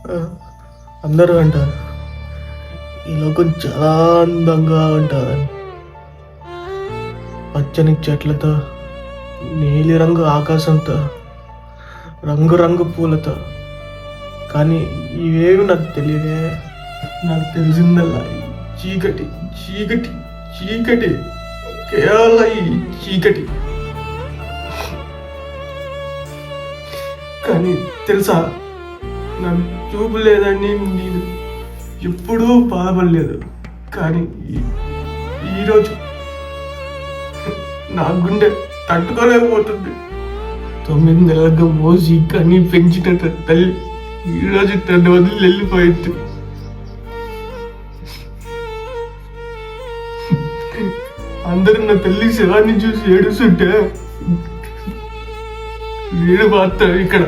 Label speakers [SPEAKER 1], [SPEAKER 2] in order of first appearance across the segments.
[SPEAKER 1] ఆ, అందరూ అంటారు ఈ లోకం చాలా అందంగా ఉంటుందని. పచ్చని చెట్లతో, నీలిరంగు ఆకాశంతో, రంగురంగు పూలతో. కానీ ఇవేవి నాకు తెలియదే. నాకు తెలిసిందల్లా ఈ చీకటి చీకటి చీకటి, కేవలం ఈ చీకటి. కానీ తెలుసా, నాకు చూపు లేదని నేను ఎప్పుడూ బాధపడలేదు. కానీ ఈరోజు నా గుండె తట్టుకోలేకపోతుంది. 9 నెలలుగా మోసి కని పెంచిన తల్లి ఈరోజు తను వదిలి వెళ్ళిపోయింది. అందరూ నా తల్లి శవాన్ని చూసి ఏడుస్తుంటే నేను మాత్రం ఇక్కడ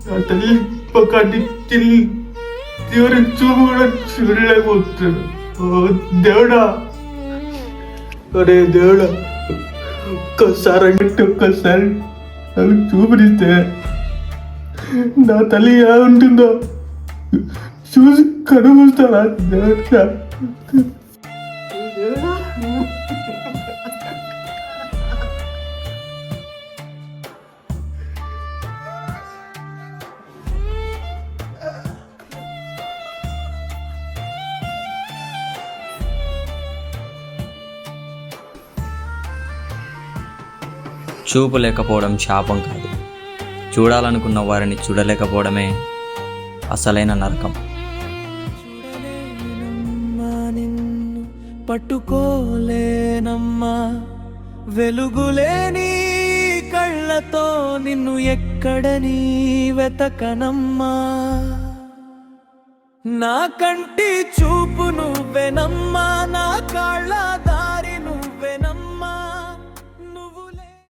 [SPEAKER 1] నా తల్లి పక్కటి తీవ్ర చూపు కూడా చూడలేకపోతున్నాడు. ఓ దేవుడా, అరే దేవుడా, ఒక్కసారి అంటే ఒక్కసారి నాకు చూపునిస్తే నా తల్లి ఎలా ఉంటుందో చూసి కనుమూస్తారా దేవుడా.
[SPEAKER 2] చూపు లేకపోవడం శాపం కాదు, చూడాలనుకున్న వారిని చూడలేకపోవడమే అసలైన నరకం.
[SPEAKER 3] పట్టుకోలేనమ్మా వెలుగులేని కళ్ళతో నిన్ను ఎక్కడని వెతకనమ్మా. నా కంటి చూపు నువ్వెనమ్మా, నా కాళ్ళ దారి నువ్వెనమ్మా.